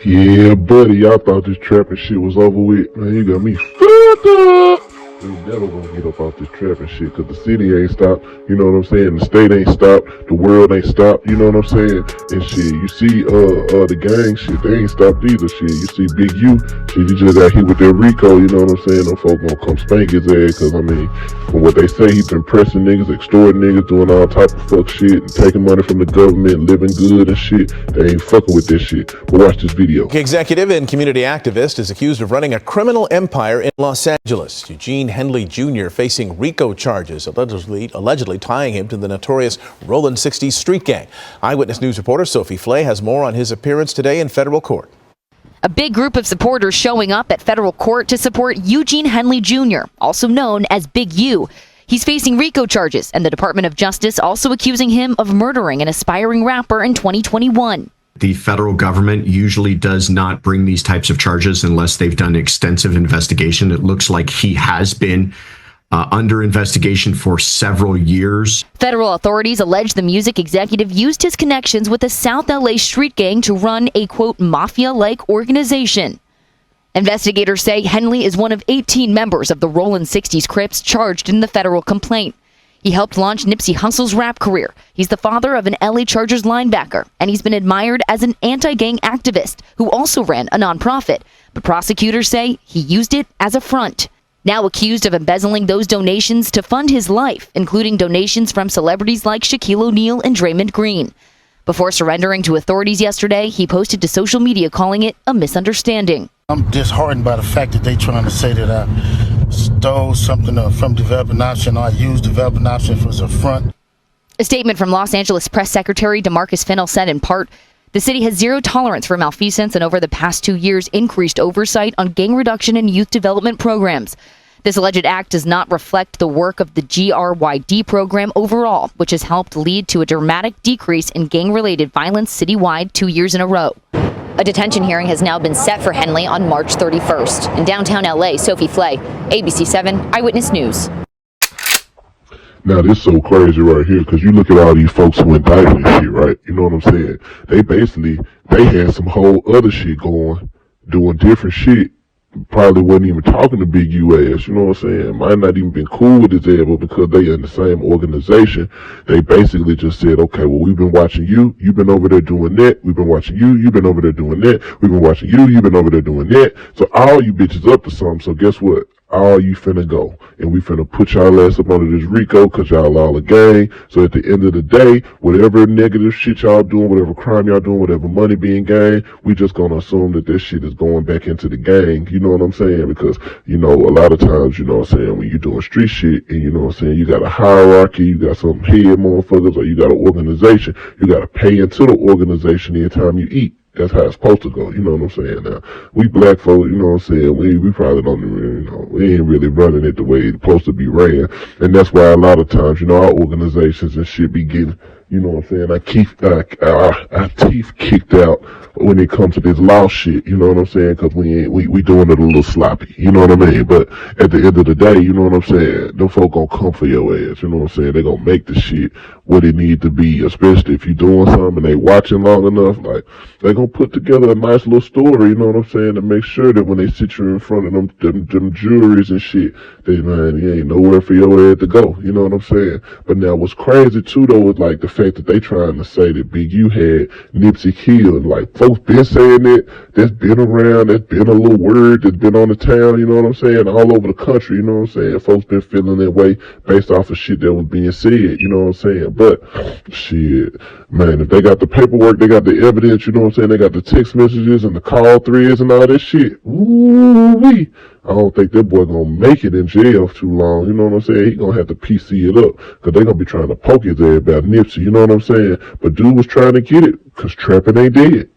Yeah, buddy, I thought this trapping shit was over with. Man, you got me fucked up. We never gonna get up off this trapping shit, cause the city ain't stopped, you know what I'm saying? The state ain't stopped, the world ain't stopped, you know what I'm saying? And shit, you see, the gang shit, they ain't stopped either, shit. You see Big U, shit, he just got hit with that RICO, you know what I'm saying? Them folk gonna come spank his ass, cause I mean, from what they say, he been pressing niggas, extorting niggas, doing all type of fuck shit, and taking money from the government, living good and shit. They ain't fucking with this shit. But watch this video. Executive and community activist is accused of running a criminal empire in Los Angeles. Eugene Henley Jr. facing RICO charges, allegedly tying him to the notorious Rollin' 60s street gang. Eyewitness News reporter Sophie Flay has more on his appearance today in federal court. A big group of supporters showing up at federal court to support Eugene Henley Jr., also known as Big U. He's facing RICO charges, and the Department of Justice also accusing him of murdering an aspiring rapper in 2021. The federal government usually does not bring these types of charges unless they've done extensive investigation. It looks like he has been under investigation for several years. Federal authorities allege the music executive used his connections with a South LA street gang to run a, quote, mafia-like organization. Investigators say Henley is one of 18 members of the Rollin' 60s Crips charged in the federal complaint. He helped launch Nipsey Hussle's rap career. He's the father of an LA Chargers linebacker, and he's been admired as an anti-gang activist who also ran a nonprofit. But prosecutors say he used it as a front. Now accused of embezzling those donations to fund his life, including donations from celebrities like Shaquille O'Neal and Draymond Green. Before surrendering to authorities yesterday, he posted to social media calling it a misunderstanding. I'm disheartened by the fact that they're trying to say that I stole something from developing option, or I used developing option as a front. A statement from Los Angeles Press Secretary DeMarcus Fennell said in part, the city has zero tolerance for malfeasance and over the past 2 years increased oversight on gang reduction and youth development programs. This alleged act does not reflect the work of the GRYD program overall, which has helped lead to a dramatic decrease in gang-related violence citywide 2 years in a row. A detention hearing has now been set for Henley on March 31st. In downtown LA, Sophie Flay, ABC 7 Eyewitness News. Now, this is so crazy right here, because you look at all these folks who indicted and shit, right? You know what I'm saying? They had some whole other shit going, doing different shit. Probably wasn't even talking to Big U ass, you know what I'm saying? Might not even been cool with his ass, but because they in the same organization, they basically just said, okay, well, we've been watching you, you've been over there doing that, we've been watching you, you've been over there doing that, we've been watching you, you've been over there doing that. So all you bitches up to something, so guess what? All you finna go. And we finna put y'all ass up under this RICO, cause y'all all a gang. So at the end of the day, whatever negative shit y'all doing, whatever crime y'all doing, whatever money being gained, we just gonna assume that this shit is going back into the gang. You know what I'm saying? Because, you know, a lot of times, you know what I'm saying, when you're doing street shit and you know what I'm saying, you got a hierarchy, you got some head motherfuckers, or you got an organization, you gotta pay into the organization every time you eat. That's how it's supposed to go, you know what I'm saying? Now, we black folk, you know what I'm saying, we probably don't even, you know, we ain't really running it the way it's supposed to be ran. And that's why a lot of times, you know, our organizations and shit be getting, you know what I'm saying, our teeth kicked out when it comes to this law shit, you know what I'm saying, because we doing it a little sloppy, you know what I mean? But at the end of the day, you know what I'm saying, them folk gonna come for your ass, you know what I'm saying? They gonna make the shit what it need to be, especially if you doing something and they watching long enough, like, they gonna put together a nice little story, you know what I'm saying, to make sure that when they sit you in front of them juries and shit, they, man, you ain't nowhere for your ass to go, you know what I'm saying? But now what's crazy too though is like the fact that they trying to say that Big U had Nipsey killed. Like, folks been saying it, that's been around, that's been a little word that's been on the town, you know what I'm saying, all over the country, you know what I'm saying? Folks been feeling that way based off of shit that was being said, you know what I'm saying? But, shit, man, if they got the paperwork, they got the evidence, you know what I'm saying, they got the text messages and the call threads and all that shit, ooh-wee. I don't think that boy gonna make it in jail too long, you know what I'm saying? He gonna have to PC it up, cause they gonna be trying to poke his ass about Nipsey, you know what I'm saying? But dude was trying to get it, cause Trappin ain't dead.